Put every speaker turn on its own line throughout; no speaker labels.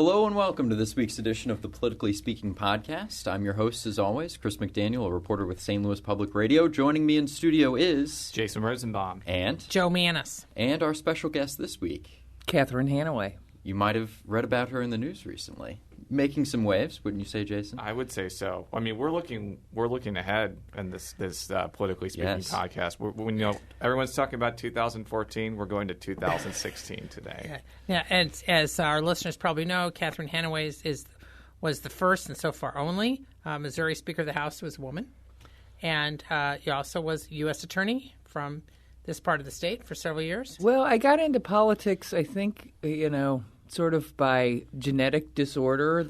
Hello and welcome to this week's edition of the Politically Speaking podcast. I'm your host, as always, Chris McDaniel, a reporter with St. Louis Public Radio. Joining me in studio is...
Jason Rosenbaum.
And...
Joe Manis.
And our special guest this week...
Catherine Hanaway.
You might have read about her in the news recently. Making some waves, wouldn't you say, Jason?
I would say so. I mean, we're looking ahead in this Politically Speaking podcast. We know everyone's talking about 2014. We're going to 2016 today.
Yeah, and as our listeners probably know, Catherine Hanaway was the first and so far only Missouri Speaker of the House who was a woman, and he also was U.S. Attorney from this part of the state for several years.
Well, I got into politics, I think, sort of by genetic disorder,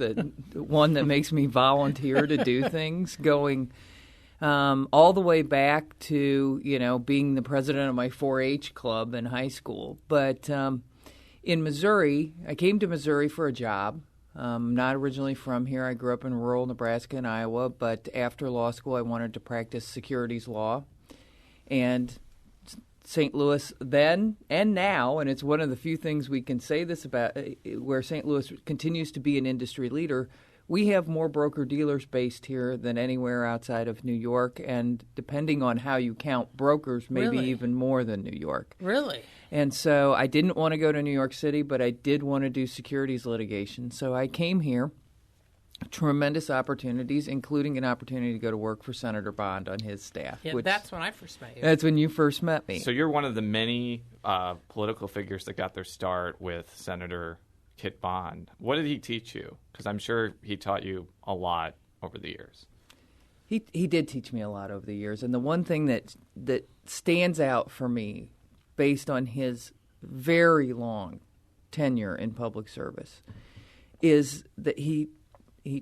one that makes me volunteer to do things, going all the way back to, being the president of my 4-H club in high school. But in Missouri, I came to Missouri for a job. I'm not originally from here. I grew up in rural Nebraska and Iowa, but after law school, I wanted to practice securities law. And St. Louis then and now, and it's one of the few things we can say this about, where St. Louis continues to be an industry leader, we have more broker-dealers based here than anywhere outside of New York, and depending on how you count brokers, maybe even more than New York.
Really?
And so I didn't want to go to New York City, but I did want to do securities litigation. So I came here. Tremendous opportunities, including an opportunity to go to work for Senator Bond on his staff.
Yeah, that's when I first met you.
That's when you first met me.
So you're one of the many political figures that got their start with Senator Kit Bond. What did he teach you? Because I'm sure he taught you a lot over the years.
He did teach me a lot over the years. And the one thing that stands out for me, based on his very long tenure in public service, is that he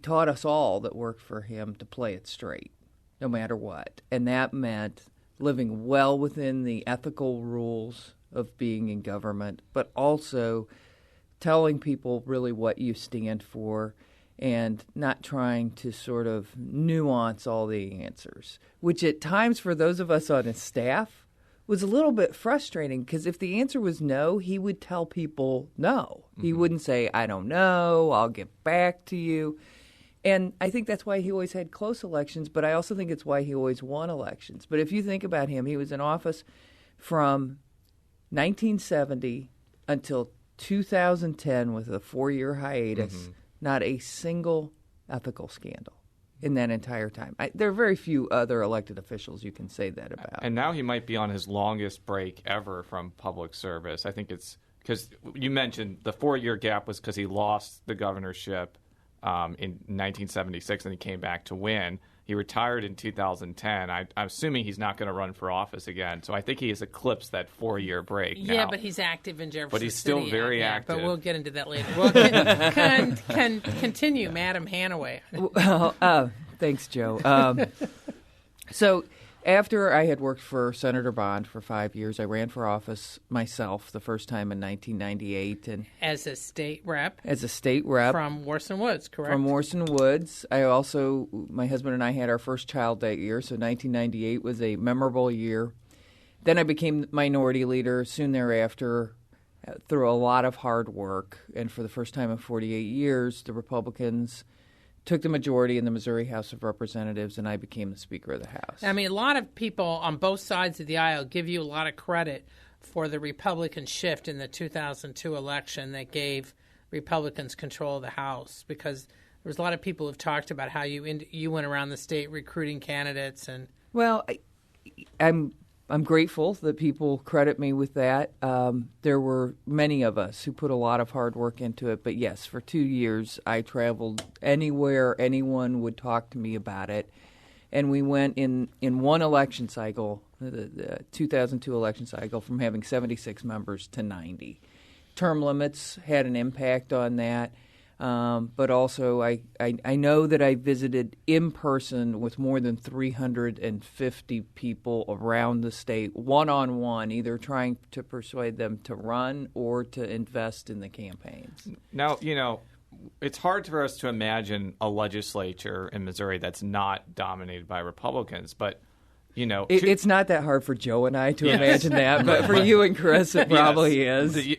taught us all that worked for him to play it straight, no matter what. And that meant living well within the ethical rules of being in government, but also telling people really what you stand for and not trying to sort of nuance all the answers, which at times for those of us on his staff was a little bit frustrating, because if the answer was no, he would tell people no. Mm-hmm. He wouldn't say, I don't know, I'll get back to you. And I think that's why he always had close elections, but I also think it's why he always won elections. But if you think about him, he was in office from 1970 until 2010 with a 4-year hiatus, not a single ethical scandal in that entire time. There are very few other elected officials you can say that about.
And now he might be on his longest break ever from public service. I think it's because you mentioned the 4-year gap was because he lost the governorship in 1976 and he came back to win. He retired in 2010. I'm assuming he's not going to run for office again. So I think he has eclipsed that 4-year break now.
Yeah, but he's active in Jefferson City.
But he's still very active.
But we'll get into that later. Well, continue, Madam Hanaway.
Well, thanks, Joe. So after I had worked for Senator Bond for 5 years, I ran for office myself the first time in 1998. And
as a state rep?
As a state rep.
From Warson Woods, correct?
From Warson Woods. My husband and I had our first child that year, so 1998 was a memorable year. Then I became minority leader soon thereafter through a lot of hard work. And for the first time in 48 years, the Republicans took the majority in the Missouri House of Representatives, and I became the Speaker of the House.
I mean, a lot of people on both sides of the aisle give you a lot of credit for the Republican shift in the 2002 election that gave Republicans control of the House, because there was a lot of people who've talked about how you went around the state recruiting candidates. And
well, I'm grateful that people credit me with that. There were many of us who put a lot of hard work into it. But yes, for 2 years, I traveled anywhere anyone would talk to me about it. And we went in one election cycle, the 2002 election cycle, from having 76 members to 90. Term limits had an impact on that. But also I know that I visited in person with more than 350 people around the state, one-on-one, either trying to persuade them to run or to invest in the campaigns.
Now, it's hard for us to imagine a legislature in Missouri that's not dominated by Republicans, but
it's not that hard for Joe and I to imagine that, but for you and Chris, it probably is.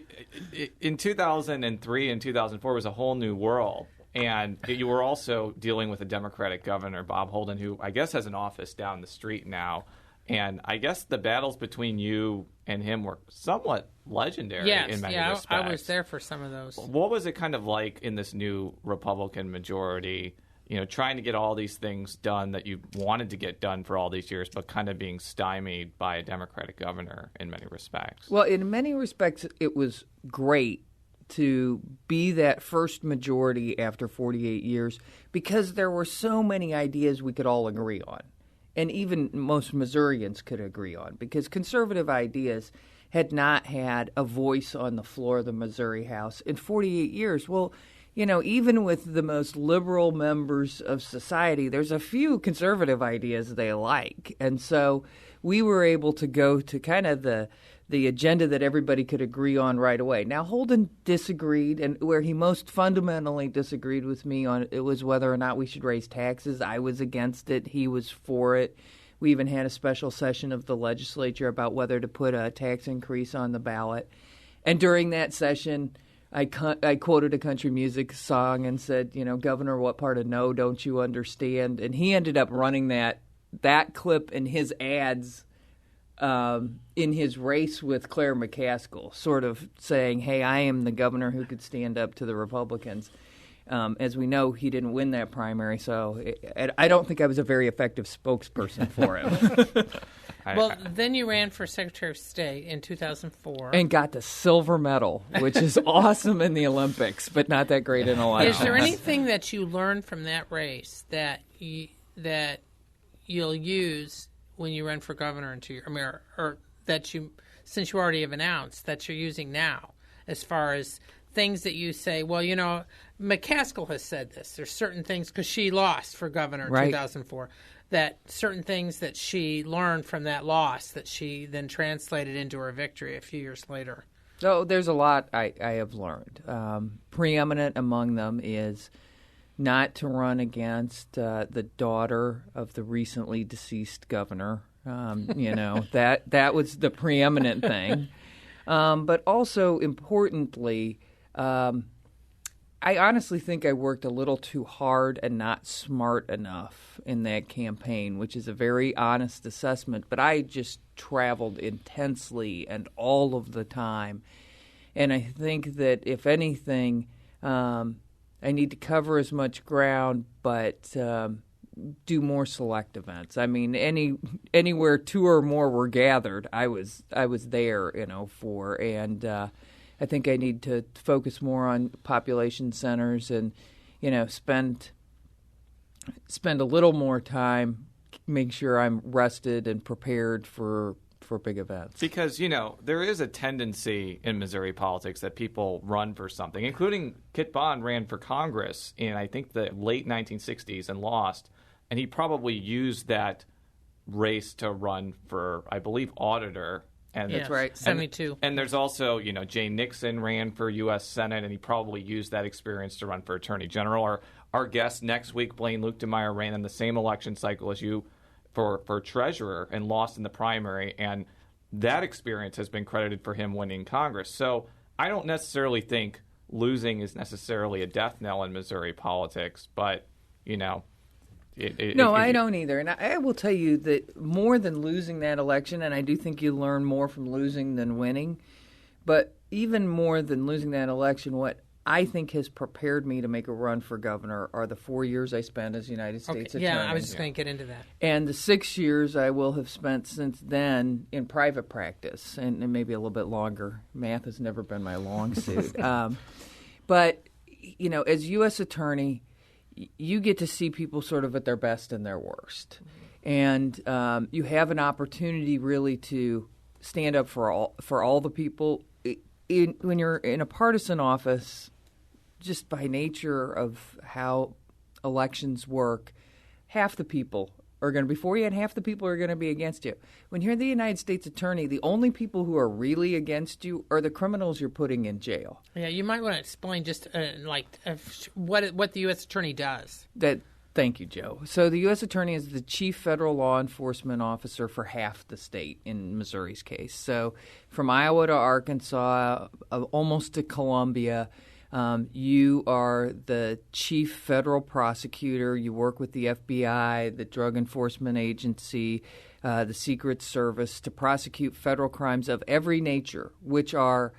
in 2003 and 2004 was a whole new world. And you were also dealing with a Democratic governor, Bob Holden, who I guess has an office down the street now. And I guess the battles between you and him were somewhat legendary in many respects.
I was there for some of those.
What was it kind of like in this new Republican majority, trying to get all these things done that you wanted to get done for all these years, but kind of being stymied by a Democratic governor in many respects?
Well, in many respects, it was great to be that first majority after 48 years because there were so many ideas we could all agree on. And even most Missourians could agree on, because conservative ideas had not had a voice on the floor of the Missouri House in 48 years. Well, even with the most liberal members of society, there's a few conservative ideas they like. And so we were able to go to kind of the agenda that everybody could agree on right away. Now, Holden disagreed, and where he most fundamentally disagreed with me on it was whether or not we should raise taxes. I was against it. He was for it. We even had a special session of the legislature about whether to put a tax increase on the ballot. And during that session, I quoted a country music song and said, Governor, what part of no don't you understand? And he ended up running that clip in his ads in his race with Claire McCaskill, sort of saying, hey, I am the governor who could stand up to the Republicans. As we know, he didn't win that primary, so I don't think I was a very effective spokesperson for him.
Well, then you ran for Secretary of State in 2004.
And got the silver medal, which is awesome in the Olympics, but not that great in elections.
Is there anything that you learned from that race that you'll use when you run for governor or that you, since you already have announced, that you're using now, as far as things that you say, well, McCaskill has said this. There's certain things, because she lost for governor in 2004, that certain things that she learned from that loss that she then translated into her victory a few years later.
So there's a lot I have learned. Preeminent among them is not to run against the daughter of the recently deceased governor. That was the preeminent thing. But also importantly, I honestly think I worked a little too hard and not smart enough in that campaign, which is a very honest assessment. But I just traveled intensely and all of the time. And I think that, if anything, I need to cover as much ground, but do more select events. I mean, anywhere two or more were gathered, I was there, for. And I think I need to focus more on population centers and, spend a little more time, make sure I'm rested and prepared for big events.
Because, there is a tendency in Missouri politics that people run for something, including Kit Bond ran for Congress in, I think, the late 1960s and lost. And he probably used that race to run for, I believe, auditor. And
that's right, 72.
And there's also, Jay Nixon ran for U.S. Senate, and he probably used that experience to run for Attorney General. Our guest next week, Blaine Luke DeMeyer, ran in the same election cycle as you for treasurer and lost in the primary, and that experience has been credited for him winning Congress. So I don't necessarily think losing is necessarily a death knell in Missouri politics, but, No,
I don't either. And I will tell you that more than losing that election, and I do think you learn more from losing than winning, but even more than losing that election, what I think has prepared me to make a run for governor are the 4 years I spent as United States Attorney.
Yeah, I was just going to get into that.
And the 6 years I will have spent since then in private practice, and maybe a little bit longer. Math has never been my long suit. But, as U.S. Attorney, you get to see people sort of at their best and their worst. And you have an opportunity really to stand up for all the people. When you're in a partisan office, just by nature of how elections work, half the people are going to be for you and half the people are going to be against you. When you're the United States Attorney, the only people who are really against you are the criminals you're putting in jail.
Yeah, you might want to explain just what the U.S. Attorney does.
That Thank you, Joe. So the U.S. Attorney is the chief federal law enforcement officer for half the state in Missouri's case. So from Iowa to Arkansas, almost to Columbia, you are the chief federal prosecutor. You work with the FBI, the Drug Enforcement Agency, the Secret Service to prosecute federal crimes of every nature, which are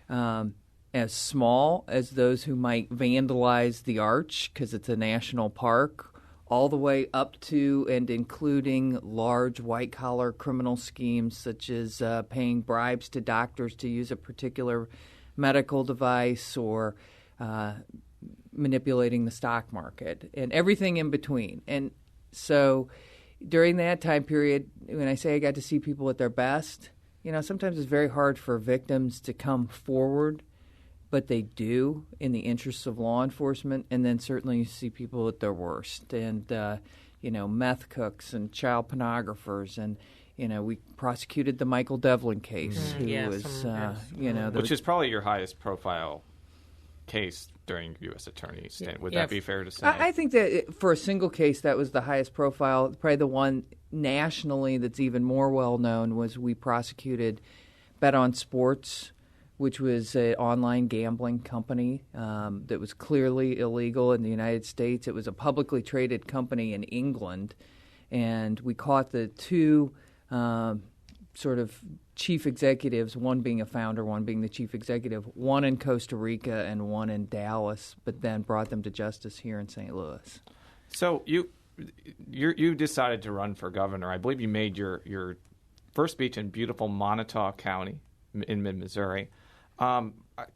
as small as those who might vandalize the Arch because it's a national park, all the way up to and including large white-collar criminal schemes such as paying bribes to doctors to use a particular medical device or manipulating the stock market and everything in between. And so during that time period, when I say I got to see people at their best, sometimes it's very hard for victims to come forward, but they do in the interests of law enforcement. And then certainly you see people at their worst and, meth cooks and child pornographers. And, we prosecuted the Michael Devlin case,
which is probably your highest profile case during U.S. Attorney's stint. Would that be fair to say?
I think that for a single case, that was the highest profile. Probably the one nationally that's even more well-known was we prosecuted Bet on Sports, which was an online gambling company that was clearly illegal in the United States. It was a publicly traded company in England, and we caught the two sort of chief executives, one being a founder, one being the chief executive, one in Costa Rica and one in Dallas, but then brought them to justice here in St. Louis.
So you decided to run for governor. I believe you made your first speech in beautiful Montauk County in mid-Missouri.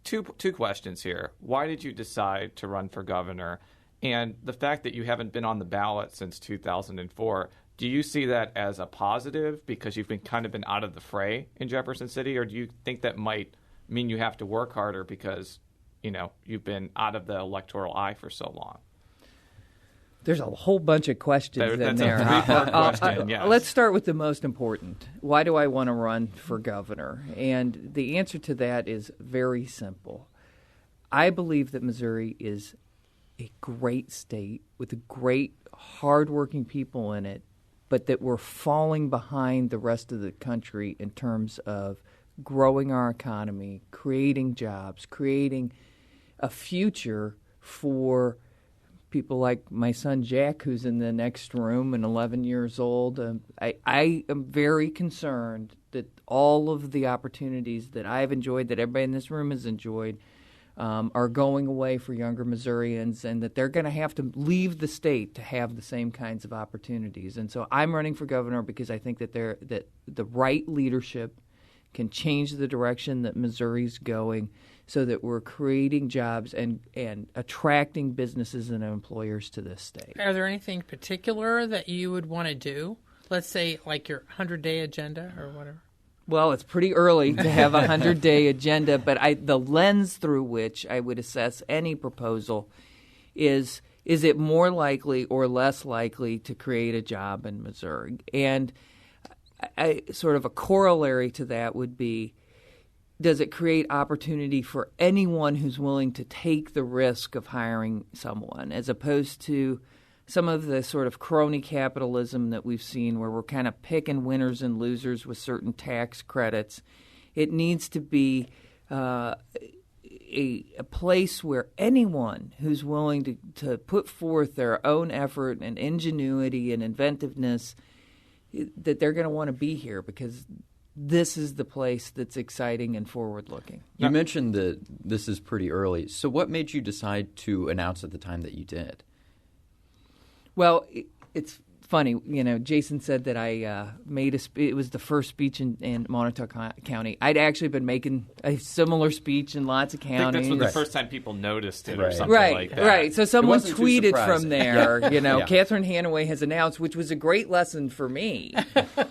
Two questions here. Why did you decide to run for governor? And the fact that you haven't been on the ballot since 2004, do you see that as a positive because you've been out of the fray in Jefferson City, or do you think that might mean you have to work harder because, you've been out of the electoral eye for so long?
There's a whole bunch of questions in there.
That's a three-part question, yes.
Let's start with the most important. Why do I want to run for governor? And the answer to that is very simple. I believe that Missouri is a great state with great, hardworking people in it, but that we're falling behind the rest of the country in terms of growing our economy, creating jobs, creating a future for people like my son Jack, who's in the next room and 11 years old. I am very concerned that all of the opportunities that I've enjoyed, that everybody in this room has enjoyed, are going away for younger Missourians, and that they're going to have to leave the state to have the same kinds of opportunities. And so I'm running for governor because I think that the right leadership can change the direction that Missouri's going so that we're creating jobs and attracting businesses and employers to this state.
Are there anything particular that you would want to do? Let's say like your 100-day agenda or whatever.
Well, it's pretty early to have a 100-day agenda, but the lens through which I would assess any proposal is it more likely or less likely to create a job in Missouri? And sort of a corollary to that would be, does it create opportunity for anyone who's willing to take the risk of hiring someone, as opposed to some of the sort of crony capitalism that we've seen where we're kind of picking winners and losers with certain tax credits. It needs to be a place where anyone who's willing to put forth their own effort and ingenuity and inventiveness, that they're going to want to be here because this is the place that's exciting and forward-looking.
You mentioned that this is pretty early. So what made you decide to announce at the time that you did?
Well, it's funny. Jason said that I made it was the first speech in Montauk County. I'd actually been making a similar speech in lots of counties.
I think that's the first time people noticed it or something like that.
Right. So someone tweeted from there, Catherine Hanaway has announced, which was a great lesson for me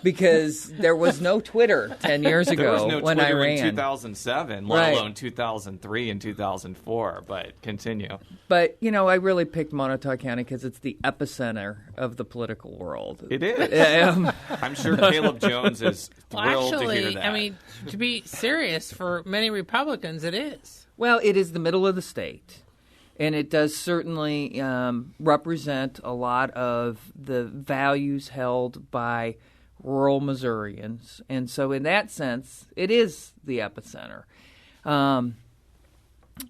because there was no Twitter 10 years ago
there was no
when
Twitter
I ran.
in 2007, let alone 2003 and 2004, but continue.
But, I really picked Montauk County because it's the epicenter of the political world.
It is. I'm sure Caleb Jones is thrilled to hear that.
I mean, to be serious, for many Republicans, it is.
Well, it is the middle of the state. And it does certainly represent a lot of the values held by rural Missourians. And so in that sense, it is the epicenter.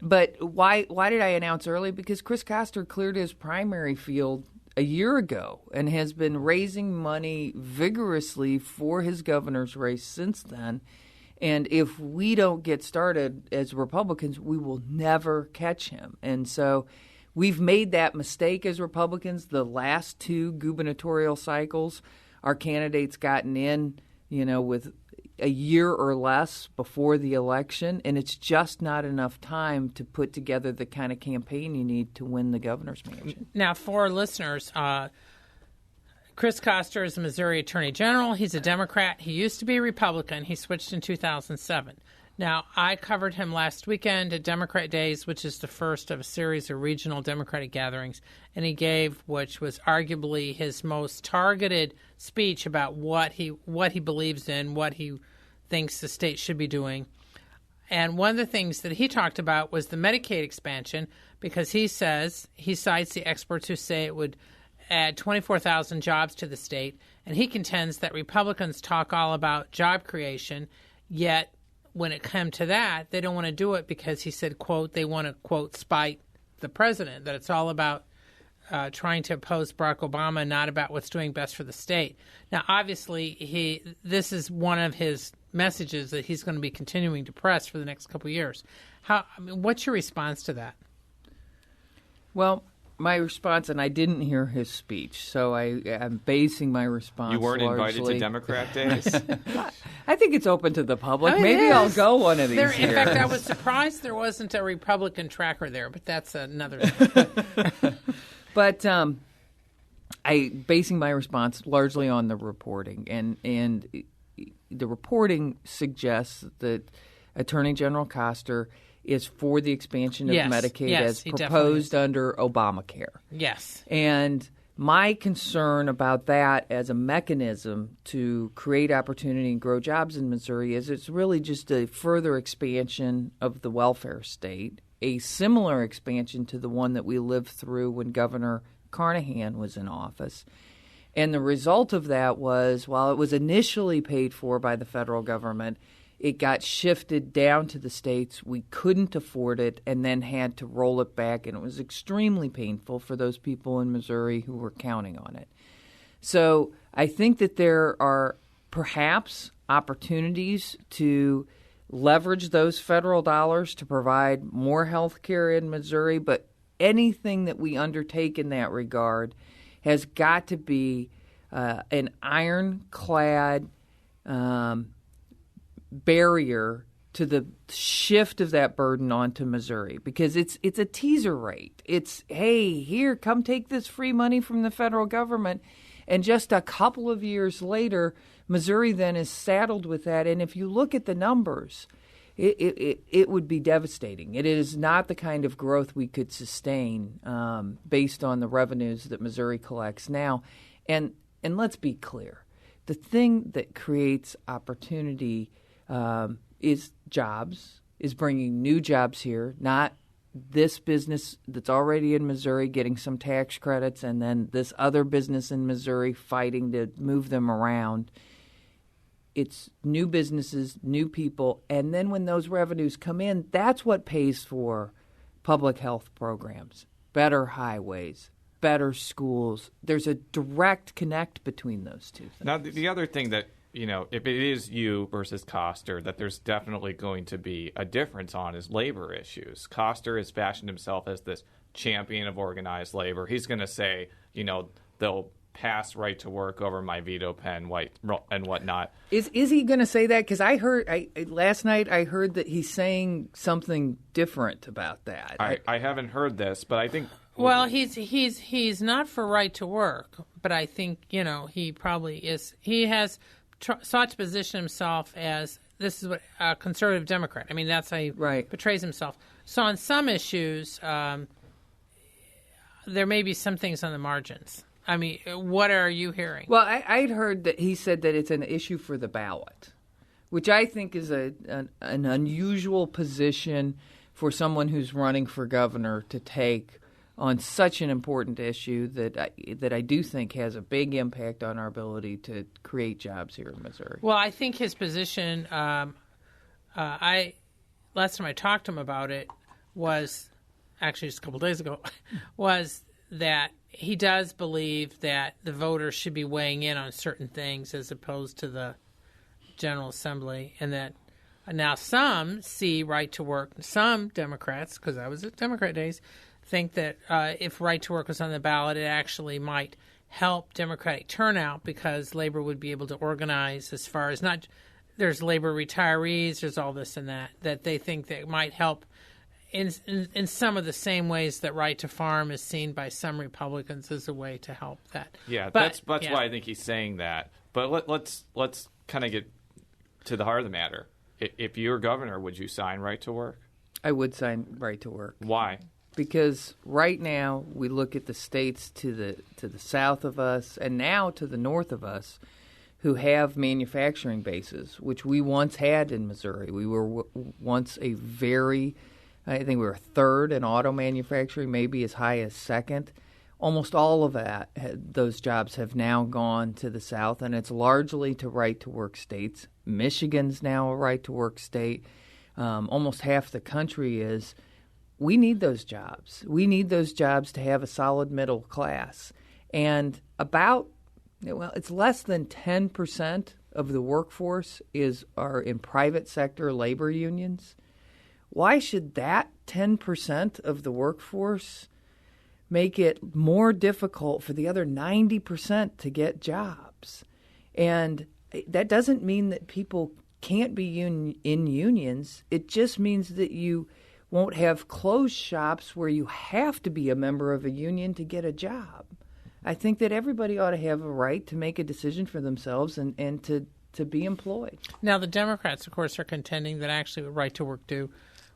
But why did I announce early? Because Chris Koster cleared his primary field a year ago and has been raising money vigorously for his governor's race since then. And if we don't get started as Republicans, we will never catch him. And so we've made that mistake as Republicans. The last two gubernatorial cycles, our candidates gotten in, with a year or less before the election, and it's just not enough time to put together the kind of campaign you need to win the governor's mansion.
Now, for listeners, Chris Koster is a Missouri Attorney General. He's a Democrat. He used to be a Republican. He switched in 2007. Now, I covered him last weekend at Democrat Days, which is the first of a series of regional Democratic gatherings, and he gave, which was arguably his most targeted speech about what he believes in, what he thinks the state should be doing. And one of the things that he talked about was the Medicaid expansion, because he cites the experts who say it would add 24,000 jobs to the state, and he contends that Republicans talk all about job creation, yet when it comes to that, they don't want to do it because he said, quote, they want to, quote, spite the president, that it's all about trying to oppose Barack Obama, not about what's doing best for the state. Now, obviously, this is one of his messages that he's going to be continuing to press for the next couple of years. What's your response to that?
Well, my response, and I didn't hear his speech, so I'm basing my response.
You weren't
largely.
invited to Democrat Days?
I think it's open to the public. Maybe I'll go one of these years.
In fact, I was surprised there wasn't a Republican tracker there, but that's another thing.
But I basing my response largely on the reporting, and the reporting suggests that Attorney General Koster is for the expansion of Medicaid as proposed under Obamacare.
Yes.
And my concern about that as a mechanism to create opportunity and grow jobs in Missouri is it's really just a further expansion of the welfare state, a similar expansion to the one that we lived through when Governor Carnahan was in office. And the result of that was, while it was initially paid for by the federal government, it got shifted down to the states. We couldn't afford it and then had to roll it back, and it was extremely painful for those people in Missouri who were counting on it. So I think that there are perhaps opportunities to leverage those federal dollars to provide more health care in Missouri, but anything that we undertake in that regard has got to be an ironclad barrier to the shift of that burden onto Missouri, because it's a teaser rate. It's, hey, here, come take this free money from the federal government. And just a couple of years later, Missouri then is saddled with that. And if you look at the numbers, it would be devastating. It is not the kind of growth we could sustain based on the revenues that Missouri collects now. And let's be clear, the thing that creates opportunity is jobs, is bringing new jobs here, not this business that's already in Missouri getting some tax credits and then this other business in Missouri fighting to move them around. It's new businesses, new people, and then when those revenues come in, that's what pays for public health programs, better highways, better schools. There's a direct connect between those two things.
Now, the other thing that, if it is you versus Koster, that there's definitely going to be a difference on is labor issues. Koster has fashioned himself as this champion of organized labor. He's going to say, they'll pass right to work over my veto pen and whatnot.
Is he going to say that? Because last night I heard that he's saying something different about that.
I haven't heard this, but I think.
Well, he's not for right to work, but I think he probably is. He has sought to position himself as this is what a conservative Democrat. I mean, that's how he portrays himself. So on some issues, there may be some things on the margins. I mean, what are you hearing?
Well, I'd heard that he said that it's an issue for the ballot, which I think is an unusual position for someone who's running for governor to take on such an important issue that I do think has a big impact on our ability to create jobs here in Missouri.
Well, I think his position, last time I talked to him about it was, actually just a couple days ago, was that he does believe that the voters should be weighing in on certain things as opposed to the General Assembly, and that now some see right to work, some Democrats, because I was at Democrat days, think that if right to work was on the ballot, it actually might help Democratic turnout because labor would be able to organize as far as not there's labor retirees, there's all this and that they think that might help in some of the same ways that right to farm is seen by some Republicans as a way to help that.
Yeah, that's why I think he's saying that. But let's kind of get to the heart of the matter. If you were governor, would you sign right to work?
I would sign right to work.
Why?
Because right now we look at the states to the south of us and now to the north of us who have manufacturing bases, which we once had in Missouri. We were once I think we were third in auto manufacturing, maybe as high as second. Almost all of those jobs have now gone to the south, and it's largely to right-to-work states. Michigan's now a right-to-work state. Almost half the country is. We need those jobs. We need those jobs to have a solid middle class. And it's less than 10% of the workforce are in private sector labor unions. Why should that 10% of the workforce make it more difficult for the other 90% to get jobs? And that doesn't mean that people can't be in unions. It just means that you won't have closed shops where you have to be a member of a union to get a job. I think that everybody ought to have a right to make a decision for themselves and to be employed.
Now, the Democrats, of course, are contending that actually what right to work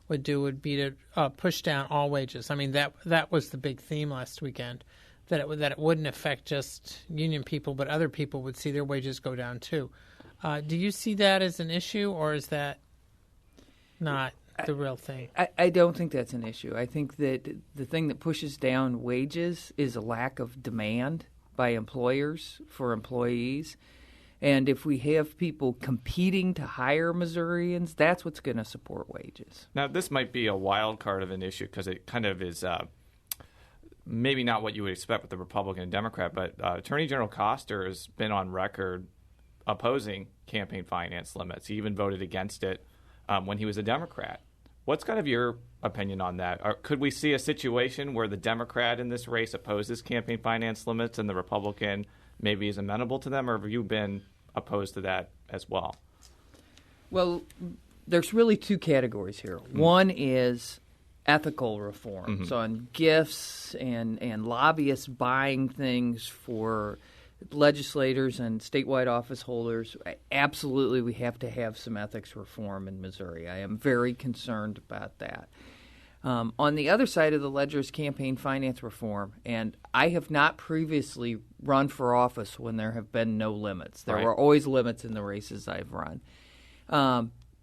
would be to push down all wages. I mean, that was the big theme last weekend, that it wouldn't affect just union people, but other people would see their wages go down too. Do you see that as an issue, or is that not the real thing?
I don't think that's an issue. I think that the thing that pushes down wages is a lack of demand by employers for employees. And if we have people competing to hire Missourians, that's what's going to support wages.
Now, this might be a wild card of an issue because it kind of is maybe not what you would expect with the Republican and Democrat, but Attorney General Koster has been on record opposing campaign finance limits. He even voted against it when he was a Democrat. What's kind of your opinion on that? Or could we see a situation where the Democrat in this race opposes campaign finance limits and the Republican maybe is amenable to them, or have you been opposed to that as well?
Well, there's really two categories here. Mm-hmm. One is ethical reform, mm-hmm. so on gifts and lobbyists buying things for legislators and statewide office holders. Absolutely, we have to have some ethics reform in Missouri. I am very concerned about that. On the other side of the ledger is campaign finance reform, and I have not previously run for office when there have been no limits. There were always limits in the races I've run.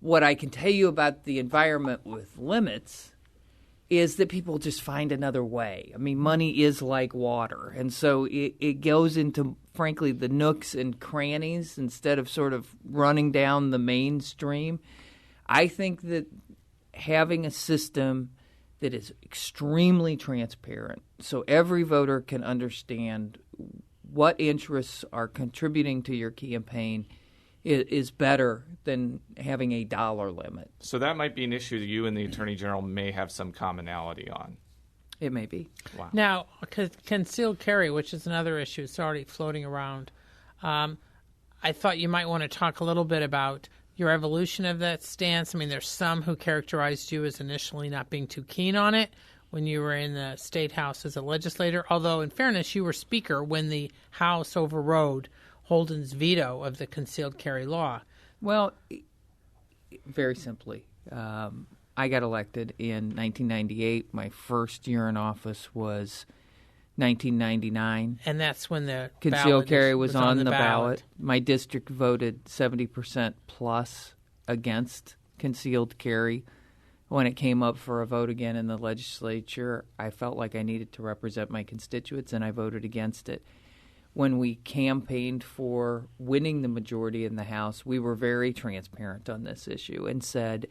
What I can tell you about the environment with limits is that people just find another way. I mean, money is like water, and so it goes into, frankly, the nooks and crannies instead of sort of running down the mainstream. I think that having a system that is extremely transparent so every voter can understand what interests are contributing to your campaign is better than having a dollar limit.
So that might be an issue that you and the Attorney General may have some commonality on.
It may be.
Wow.
Now, concealed carry, which is another issue, it's already floating around. I thought you might want to talk a little bit about your evolution of that stance. I mean, there's some who characterized you as initially not being too keen on it when you were in the State House as a legislator, although in fairness, you were Speaker when the House overrode Holden's veto of the concealed carry law.
Well, very simply, I got elected in 1998. My first year in office was 1999.
And that's when the
concealed carry was on the ballot. My district voted 70% plus against concealed carry. when it came up for a vote again in the legislature, I felt like I needed to represent my constituents, and I voted against it. When we campaigned for winning the majority in the House, we were very transparent on this issue and said,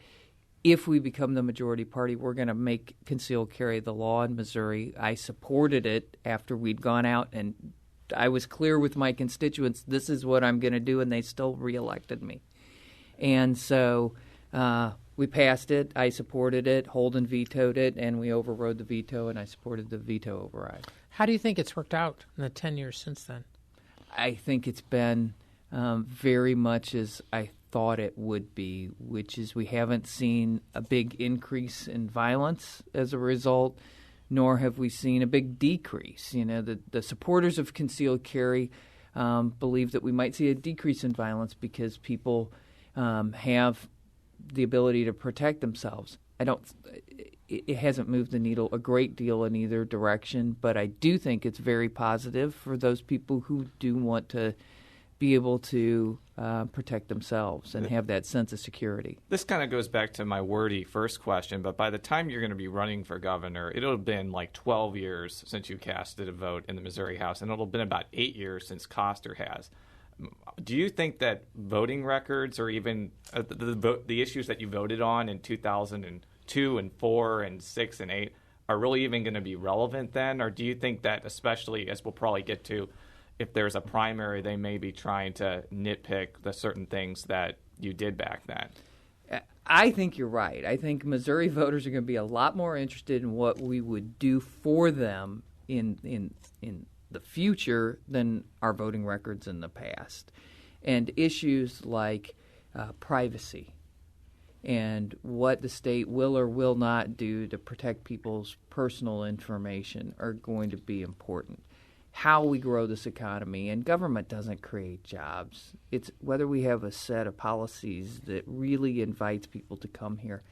if we become the majority party, we're going to make concealed carry the law in Missouri. I supported it after we'd gone out, and I was clear with my constituents, this is what I'm going to do, and they still reelected me. And so we passed it. I supported it. Holden vetoed it, and we overrode the veto, and I supported the veto override.
How do you think it's worked out in the 10 years since then?
I think it's been very much as I thought it would be, which is we haven't seen a big increase in violence as a result, nor have we seen a big decrease. You know, the supporters of concealed carry believe that we might see a decrease in violence because people have the ability to protect themselves. It hasn't moved the needle a great deal in either direction, but I do think it's very positive for those people who do want to be able to protect themselves and have that sense of security.
This kind of goes back to my wordy first question, but by the time you're going to be running for governor, it'll have been like 12 years since you casted a vote in the Missouri House, and it'll have been about 8 years since Koster has. Do you think that voting records or even the issues that you voted on in 2002 and 4 and 6 and 8 are really even going to be relevant then? Or do you think that, especially as we'll probably get to, if there's a primary, they may be trying to nitpick the certain things that you did back then?
I think you're right. I think Missouri voters are going to be a lot more interested in what we would do for them in the future than our voting records in the past. And issues like privacy and what the state will or will not do to protect people's personal information are going to be important. How we grow this economy, and government doesn't create jobs. It's whether we have a set of policies that really invites people to come here.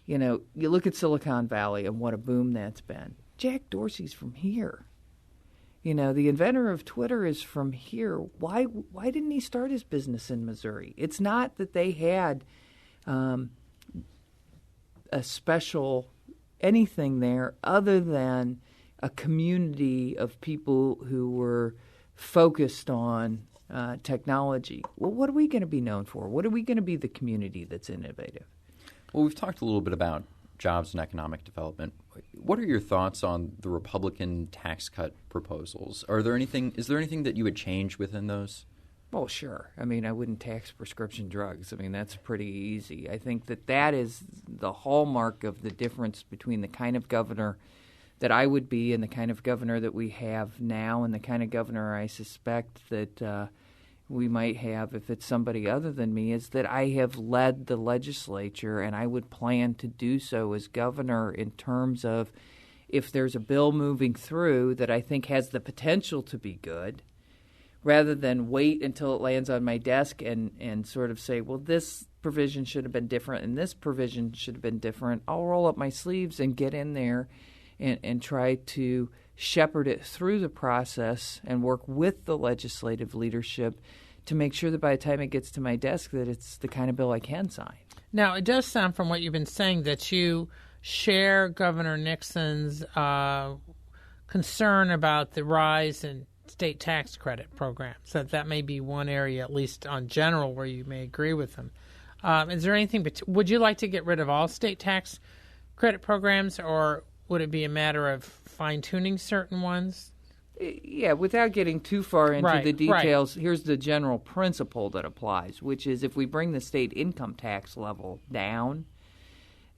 You know, you look at Silicon Valley and what a boom that's been. Jack Dorsey's from here. You know, the inventor of Twitter is from here. Why didn't he start his business in Missouri? It's not that they had a special anything there other than a community of people who were focused on technology. Well, what are we going to be known for? What are we going to be the community that's innovative?
Well, we've talked a little bit about jobs and economic development. What are your thoughts on the Republican tax cut proposals? Is there anything that you would change within those?
Well, sure. I mean, I wouldn't tax prescription drugs. I mean, that's pretty easy. I think that is the hallmark of the difference between the kind of governor that I would be and the kind of governor that we have now and the kind of governor I suspect that we might have if it's somebody other than me, is that I have led the legislature and I would plan to do so as governor in terms of if there's a bill moving through that I think has the potential to be good, rather than wait until it lands on my desk and sort of say, well, this provision should have been different and this provision should have been different. I'll roll up my sleeves and get in there and try to shepherd it through the process and work with the legislative leadership to make sure that by the time it gets to my desk that it's the kind of bill I can sign.
Now, it does sound from what you've been saying that you share Governor Nixon's concern about the rise in state tax credit programs. That may be one area, at least on general, where you may agree with him. Is there anything, would you like to get rid of all state tax credit programs, or would it be a matter of fine-tuning certain ones?
Yeah, without getting too far into the details,
right.
Here's the general principle that applies, which is if we bring the state income tax level down,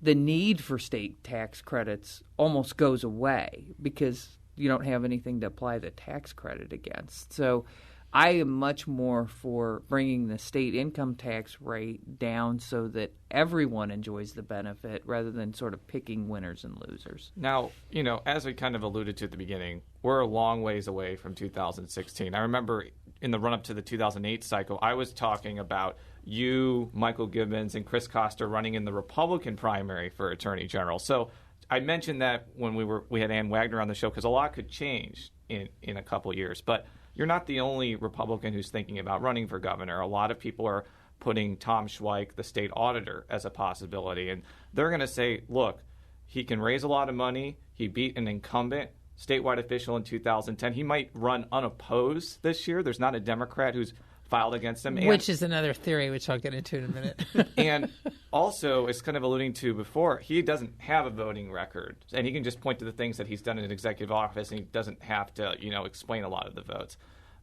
the need for state tax credits almost goes away because you don't have anything to apply the tax credit against. So I am much more for bringing the state income tax rate down so that everyone enjoys the benefit rather than sort of picking winners and losers.
Now, you know, as we kind of alluded to at the beginning, we're a long ways away from 2016. I remember in the run-up to the 2008 cycle, I was talking about you, Michael Gibbons, and Chris Koster running in the Republican primary for Attorney General. So I mentioned that when we had Ann Wagner on the show because a lot could change in a couple years. But you're not the only Republican who's thinking about running for governor. A lot of people are putting Tom Schweik, the state auditor, as a possibility. And they're going to say, look, he can raise a lot of money. He beat an incumbent statewide official in 2010. He might run unopposed this year. There's not a Democrat who's filed against him.
Which is another theory, which I'll get into in a minute.
And also, as kind of alluding to before, he doesn't have a voting record. And he can just point to the things that he's done in executive office, and he doesn't have to, explain a lot of the votes.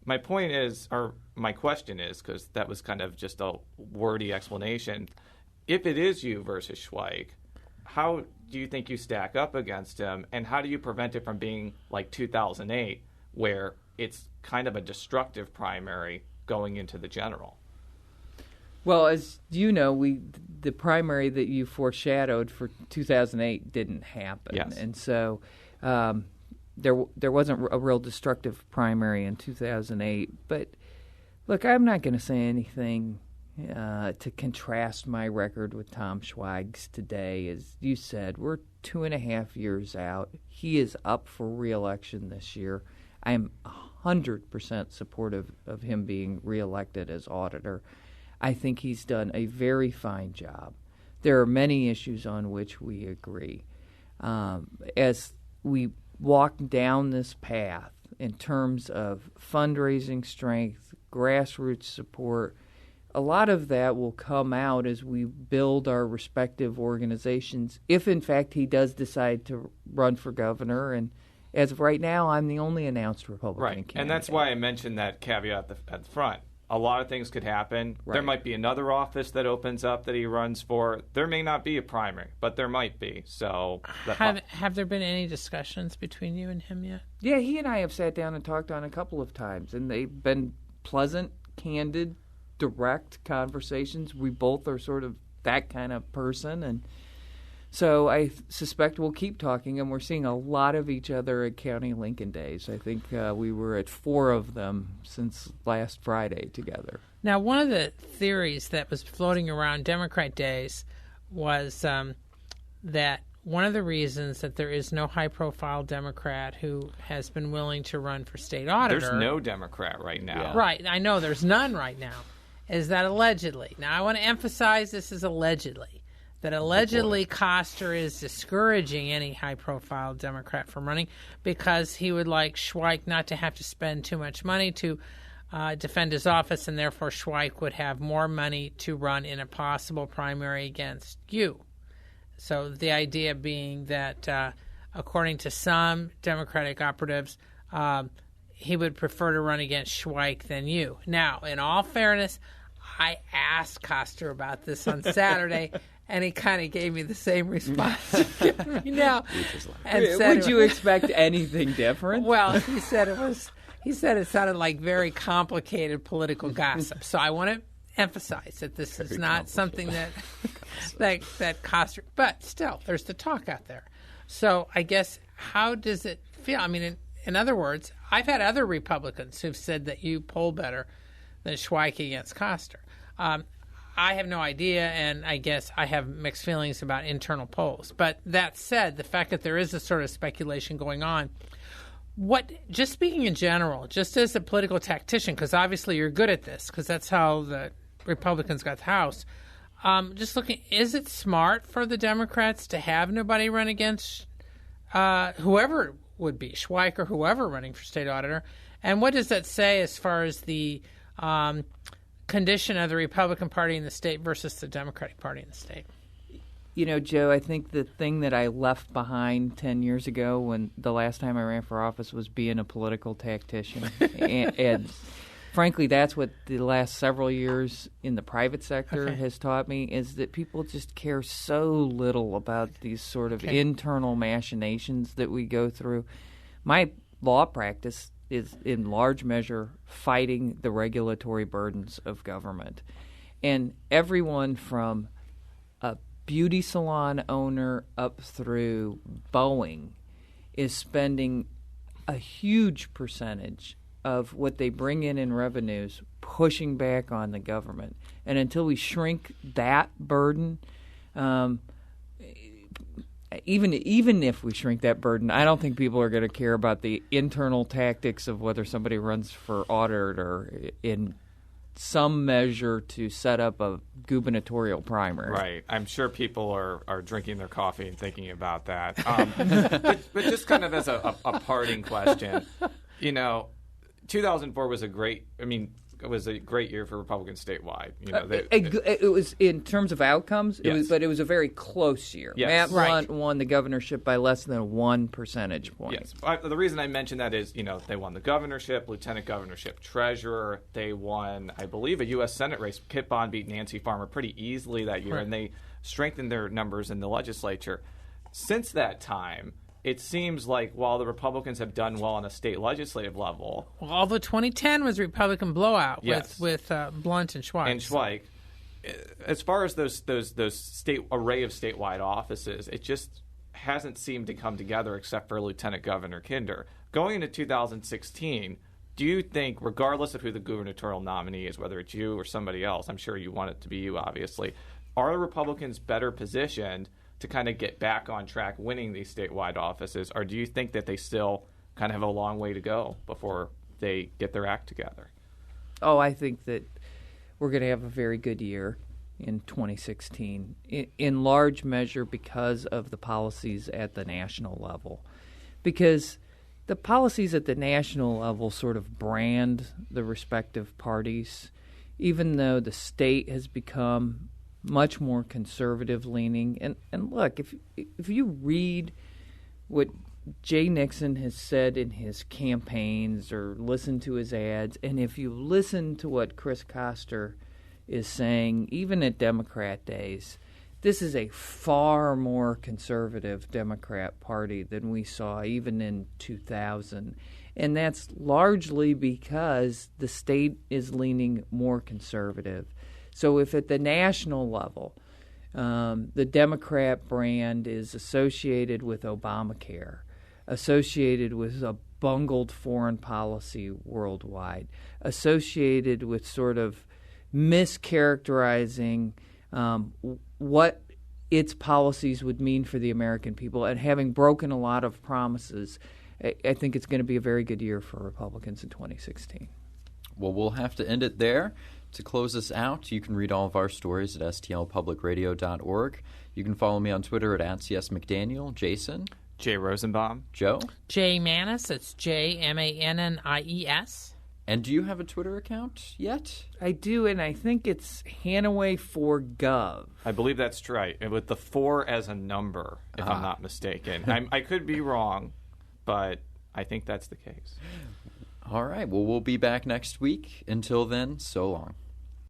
My point is, or my question is, because that was kind of just a wordy explanation, if it is you versus Schweik, how do you think you stack up against him, and how do you prevent it from being like 2008, where it's kind of a destructive primary going into the general?
Well, as you know, the primary that you foreshadowed for 2008 didn't happen.
Yes.
And so there wasn't a real destructive primary in 2008. But, look, I'm not going to say anything to contrast my record with Tom Schweig's today. As you said, we're 2.5 years out. He is up for re-election this year. I am 100% supportive of him being reelected as auditor. I think he's done a very fine job. There are many issues on which we agree. As we walk down this path in terms of fundraising strength, grassroots support, a lot of that will come out as we build our respective organizations, if in fact he does decide to run for governor. And as of right now, I'm the only announced Republican candidate.
And that's why I mentioned that caveat at the front. A lot of things could happen. Right. There might be another office that opens up that he runs for. There may not be a primary, but there might be. So
have there been any discussions between you and him yet?
Yeah, he and I have sat down and talked on a couple of times, and they've been pleasant, candid, direct conversations. We both are sort of that kind of person, and so I suspect we'll keep talking, and we're seeing a lot of each other at County Lincoln Days. I think we were at 4 of them since last Friday together.
Now, one of the theories that was floating around Democrat Days was that one of the reasons that there is no high-profile Democrat who has been willing to run for state auditor...
There's no Democrat right now.
Yeah. Right, I know there's none right now. Is that allegedly? Now, I want to emphasize this is allegedly. That allegedly Koster is discouraging any high-profile Democrat from running because he would like Schweik not to have to spend too much money to defend his office, and therefore Schweik would have more money to run in a possible primary against you. So the idea being that, according to some Democratic operatives, he would prefer to run against Schweik than you. Now, in all fairness, I asked Koster about this on Saturday, and he kind of gave me the same response you give me now. And said,
would you expect anything different?
Well, he said it sounded like very complicated political gossip. So I want to emphasize that this is not something that Koster. But still, there's the talk out there. So I guess, how does it feel? I mean, in other words, I've had other Republicans who've said that you poll better than Schweik against Koster. I have no idea, and I guess I have mixed feelings about internal polls. But that said, the fact that there is a sort of speculation going on, just speaking in general, just as a political tactician, because obviously you're good at this, because that's how the Republicans got the House, just looking, is it smart for the Democrats to have nobody run against whoever would be, Schweik or whoever running for state auditor? And what does that say as far as the condition of the Republican Party in the state versus the Democratic Party in the state?
You know, Joe, I think the thing that I left behind 10 years ago when the last time I ran for office was being a political tactician. and frankly, that's what the last several years in the private sector has taught me, is that people just care so little about these sort of internal machinations that we go through. My law practice is in large measure fighting the regulatory burdens of government. And everyone from a beauty salon owner up through Boeing is spending a huge percentage of what they bring in revenues pushing back on the government. And until we shrink that burden, even if we shrink that burden, I don't think people are going to care about the internal tactics of whether somebody runs for auditor in some measure to set up a gubernatorial primary.
Right. I'm sure people are drinking their coffee and thinking about that. But just kind of as a parting question, 2004 was a great year for Republicans statewide.
It was in terms of outcomes,
Yes.
but it was a very close year.
Yes.
Matt won the governorship by less than 1 percentage point.
Yes. The reason I mention that is, they won the governorship, lieutenant governorship, treasurer. They won, I believe, a U.S. Senate race. Kit Bond beat Nancy Farmer pretty easily that year, and they strengthened their numbers in the legislature. Since that time, it seems like while the Republicans have done well on a state legislative level,
although 2010 was a Republican blowout
Yes.
with Blunt and Schweik.
As far as those state array of statewide offices, it just hasn't seemed to come together except for Lieutenant Governor Kinder. Going into 2016, do you think, regardless of who the gubernatorial nominee is, whether it's you or somebody else, I'm sure you want it to be you, obviously, are the Republicans better positioned to kind of get back on track winning these statewide offices, or do you think that they still kind of have a long way to go before they get their act together?
Oh, I think that we're going to have a very good year in 2016, in large measure because of the policies at the national level. Because the policies at the national level sort of brand the respective parties, even though the state has become much more conservative leaning. And look, if you read what Jay Nixon has said in his campaigns or listen to his ads, and if you listen to what Chris Koster is saying, even at Democrat days, this is a far more conservative Democrat Party than we saw even in 2000. And that's largely because the state is leaning more conservative. So if at the national level, the Democrat brand is associated with Obamacare, associated with a bungled foreign policy worldwide, associated with sort of mischaracterizing what its policies would mean for the American people, and having broken a lot of promises, I think it's going to be a very good year for Republicans in 2016.
Well, we'll have to end it there. To close us out, you can read all of our stories at stlpublicradio.org. You can follow me on Twitter at @CSMcDaniel. Jason?
Jay Rosenbaum.
Joe?
Jay Mannis. It's JMANNIES.
And do you have a Twitter account yet?
I do, and I think it's Hanaway for Gov.
I believe that's right, and with the 4 as a number, if I'm not mistaken. I could be wrong, but I think that's the case.
All right. Well, we'll be back next week. Until then, so long.